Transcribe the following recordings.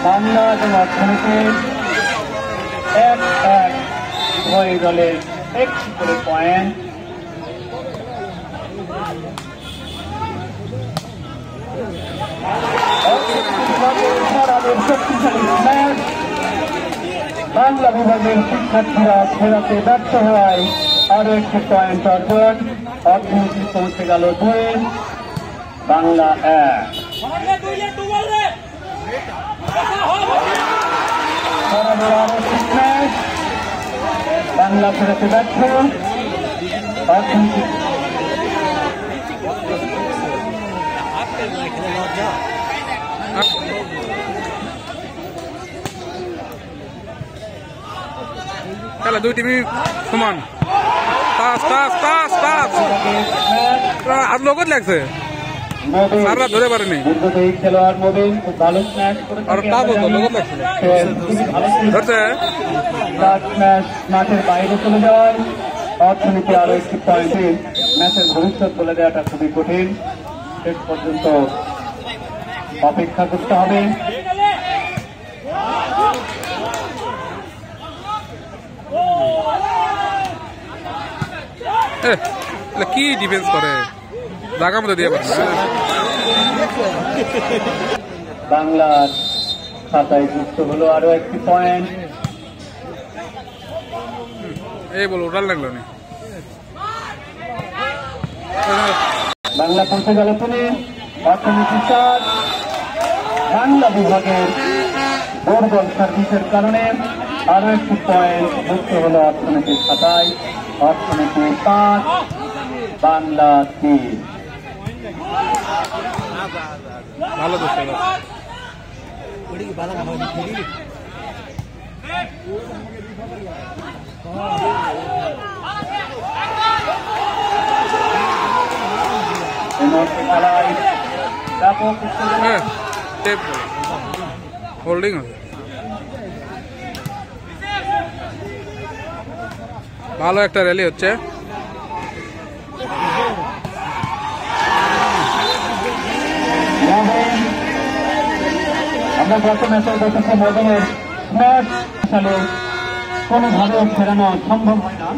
বাংলা এবং অর্থনীতির 1-1 উভয় দলের 1 করে পয়েন্ট। বাংলা বিভাগের শিক্ষার্থীরা ফেরাতে ব্যর্থ হওয়ায় আরো একটি পয়েন্ট অর্জন। অর্থনীতি পৌঁছে গেল 2, বাংলা 1। বাংলা ফেরাতে ব্যর্থ, অর্থনীতি খেলা 2 টিমই সমান। আর লগত লাগছে, সারা ধরে পারেনি। খেলোয়াড় মোবিন খুব ভালো স্ম্যাশ আর তাও তো লগত লাগছে, ধরছে মাঠের বাইরে চলে যাওয়ায় অর্থনীতি আরো একটি পয়েন্টে ম্যাচের ভবিষ্যৎ বলে দেওয়াটা খুবই কঠিন। শেষ পর্যন্ত অপেক্ষা করতে হবে। কি ডিফেন্স করে, জায়গা মতো দিয়ে পারে। বাংলার খাতায় যুক্ত হলো আরো একটি পয়েন্ট। এই বলো ওটার লাগলো না। বাংলা পৌঁছে গেল 3, অর্থনীতি 4। বাংলা বিভাগের দুর্বল সার্ভিসের কারণে আরো একটি পয়েন্ট যুক্ত হলো অর্থনীতির খাতায়। অর্থনীতি 5, বাংলা 3। ভালো দোষ হোল্ডিং আছে। ভালো একটা র্যালি হচ্ছে। আমরা গত ম্যাচে দেখেছি মোদিনের স্ম্যাশ সালে কোনোভাবে ফেরানো সম্ভব হয় না।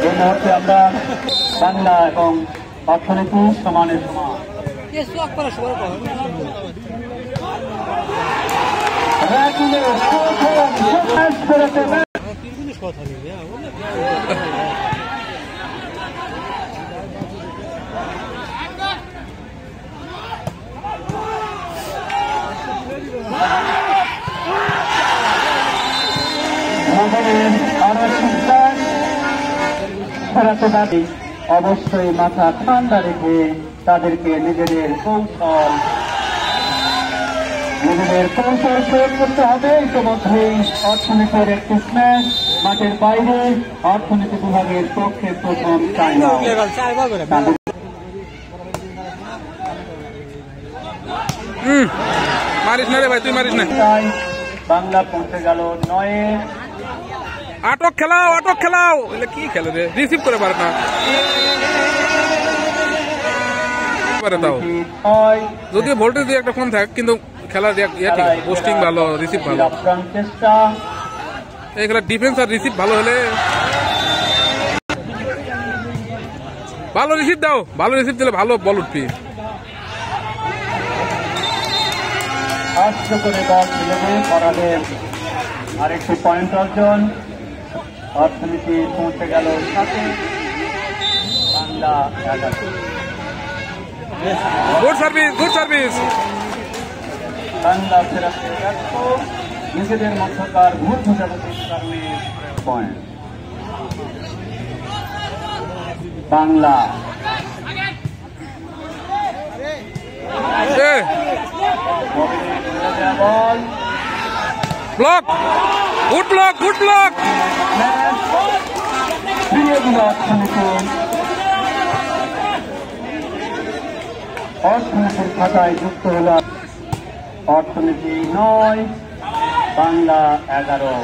এই মুহূর্তে আমরা বাংলা এবং অর্থনীতি সমানে সমান। ফেরাতে দাবি অবশ্যই মাথা ঠান্ডা রেখে তাদেরকে নিজেদের কৌশল প্রয়োগ করতে হবে। ইতিমধ্যেই অর্থনীতির একটি স্ম্যাশ মাঠের বাইরে, অর্থনীতি বিভাগের পক্ষে প্রথম টাইম আউট। মারিস না রে ভাই, তুই মারিস না। বাংলা পৌঁছে গেল 9। আটক খেলাও, আটক খেলাও। এলে কি খেলে রে, রিসিভ করে পারে না। যদিও ভোল্টেজ দিয়ে একটা ফোন থাক, কিন্তু খেলার পোস্টিং ভালো, রিসিভ ভালো। এই খেলার ডিফেন্স আর রিসিভ ভালো হলে ভালো রিসিভ দাও, ভালো রিসিভ দিলে ভালো বল উঠবি। আরেকটি পয়েন্ট অর্জন। অর্থনীতি পৌঁছে গেল 7, Bangla 11। Good service, good service. Bangla ফেরাতে ব্যর্থ, নিজেদের মধ্যকার ভুল বোঝাবুঝির কারণে point. Bangla ball, block, good block, good block. ফিরিয়ে দিল অর্থনীতি। অর্থনীতির খাতায় যুক্ত হল অর্থনীতি 9, বাংলা 11।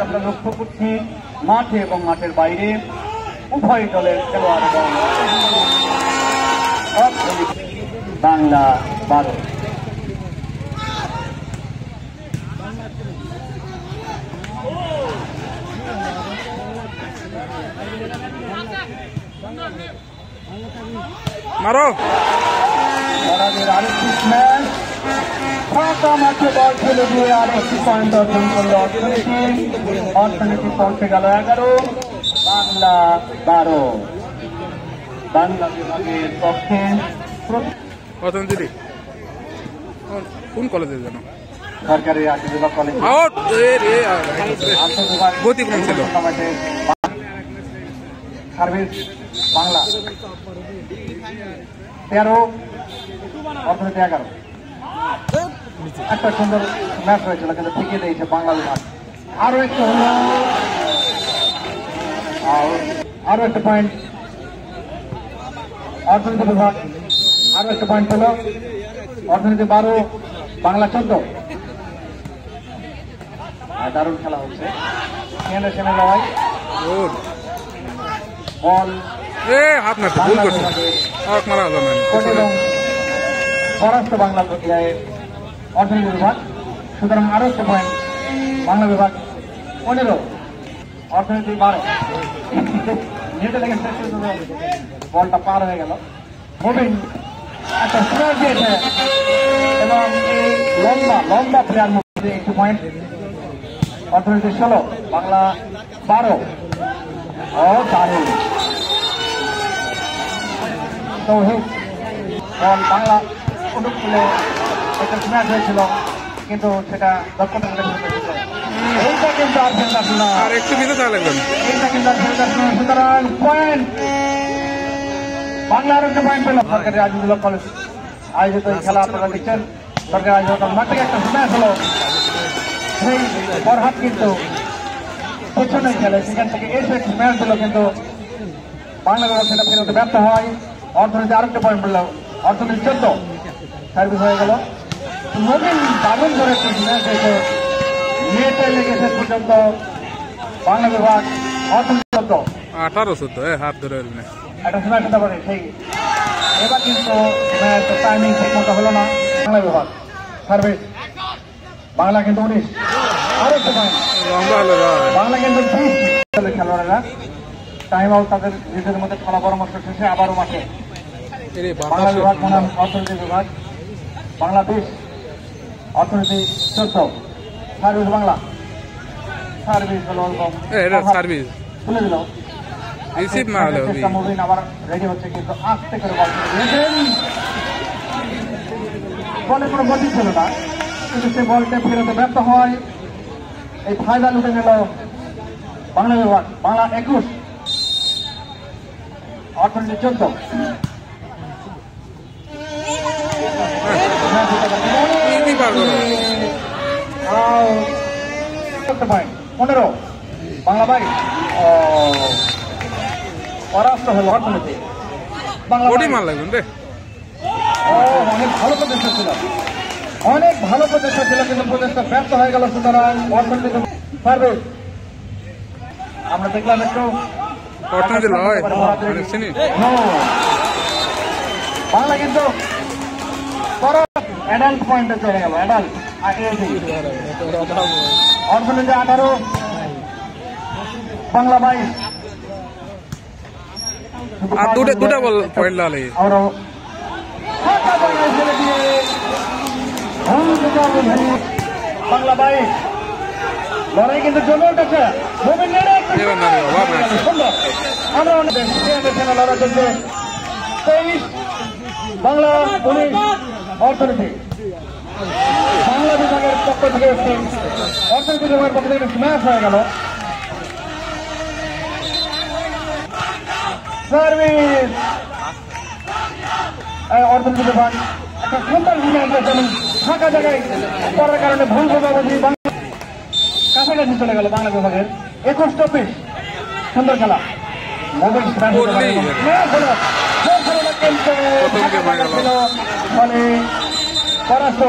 আমরা লক্ষ্য করছি মাঠে এবং মাঠের বাইরে উভয় দলের খেলোয়াড় এবং বাংলা 12। মারো আরেকটি ম্যাচ ফাঁকা মাঠে বল ফেলে দিয়ে আরেকটি পয়েন্ট অর্জন করল অর্থনীতি পৌঁছে গেল 11, বাংলা 12। বাংলা বিভাগের পক্ষে অর্থনীতি কোন কলেজে জানো? সরকারি বিভাগ কলেজ গতি কম ছিল। সার্ভিস বাংলা 13, অর্থনীতি 11। একটা সুন্দর ম্যাচ হয়েছিল কিন্তু ঠিকই দিয়েছে বাংলা বিভাগ। আরো একটা পয়েন্ট অর্থনীতি বিভাগ, আরো একটা পয়েন্ট হলো অর্থনীতি 12, বাংলা 14। দারুণ খেলা হচ্ছে, লড়াই বল হাত না ভুল করছে, মারা হলো না। পরাস্ত বাংলা অর্থনীতি বিভাগ, সুতরাং আরো একটা পয়েন্ট বাংলা বিভাগ 15, অর্থনীতি 12। যেটা থেকে বলটা পার হয়ে গেল, মুভিং একটা স্কোর দিয়েছে এবং এই লম্বা প্লেয়ার মধ্যে একটি পয়েন্ট অর্থনীতি 16, বাংলা 12। দারুণ তৌহিদ বল বাংলা অনুকূলে একটা ম্যাচ হয়েছিল কিন্তু সেটা দক্ষতা এইটা কিন্তু আর ফেলতে আসলো না, আর একটু ভিতরে থাকা লাগবে, এইটা কিন্তু আর ফেলতে আসলো না। সুতরাং পয়েন্ট বাংলা আরো একটা পয়েন্ট পেল। সরকারি আজিজুল্লাহ কলেজ আয়োজিত এই খেলা আপনারা দেখছেন, সরকারি আজিজুল্লাহ মাঠ থেকে একটা ম্যাচ হলো, সেই ফরহাদ কিন্তু পেছনে খেলে, সেখান থেকে এসে ম্যাচ দিল কিন্তু বাংলা বিভাগ সেটা ফেরতে ব্যর্থ হয়। অর্থনীতি আরেকটা পয়েন্ট পেল, অর্থনীতি 14, সার্ভিস হয়ে গেল। নবীন দারুণ ধরে একটা ম্যাচ হয়েছে, নেটে লেগেছে পর্যন্ত বাংলা বিভাগ অর্থনীতি 14, 18 হাত ধরে একটা ম্যাচ হতে পারে সেই। এবার কিন্তু ম্যাচ টাইমিং ঠিক মতো হলো না বাংলা বিভাগ সার্ভিস, বাংলা কিন্তু 19, আরো একটা পয়েন্ট বাংলা কিন্তু 20। খেলোয়াড়েরা টাইম আউট তাদের নিজেদের মধ্যে খেলা পরামর্শ শেষে আবারও মাঠে। বাংলা বিভাগ বনাম অর্থনীতি বিভাগ, বাংলা 20, অর্থনীতি 14, সার্ভিস বাংলা। সার্ভিস হলো সার্ভিস তুলে দিল, রিসিভ না হলে মুভিন আবার রেডি হচ্ছে কিন্তু আস্তে করে বল দিয়েছেন, বলে কোনো গতি ছিল না কিন্তু সে বলটা ফেরতে ব্যর্থ হয়। এই ফায়দা লুটে গেল বাংলা বিভাগ, বাংলা 21, অর্থনীতি 14। পয়েন্ট 15, বাংলা 22। পরাস্ত হল অর্থনীতি বাংলা। অনেক ভালো প্রচেষ্টা ছিল, অনেক ভালো প্রচেষ্টা ছিল কিন্তু প্রচেষ্টা ব্যর্থ হয়ে গেল। সুতরাং অর্থনীতি সার্ভিস আমরা দেখলাম একটু বাংলা কিন্তু অ্যাডাল্ট পয়েন্টে চলে গেল, অ্যাডাল্ট অর্থনীতি 18, বাংলা 22। আর দুটা বল পয়েন্ট লালে বাংলা 22, লড়াই কিন্তু জমে উঠেছে। আমরা লড়াই চলছে 23, বাংলা 19, অর্থনীতি। বাংলা বিভাগের পক্ষ থেকে অর্থনীতি বিভাগের পক্ষ থেকে ম্যাচ হয়ে গেল। সার্ভিস অর্থনীতি বিভাগ একটা সুন্দর ভূমিকা যেমন ফাঁকা জায়গায় করার কারণে ভুল বোঝাবুঝি কাছাকাছি চলে গেল বাংলা বিভাগের 21-24 সুন্দর খেলা বললেই ফলে পরাস্ত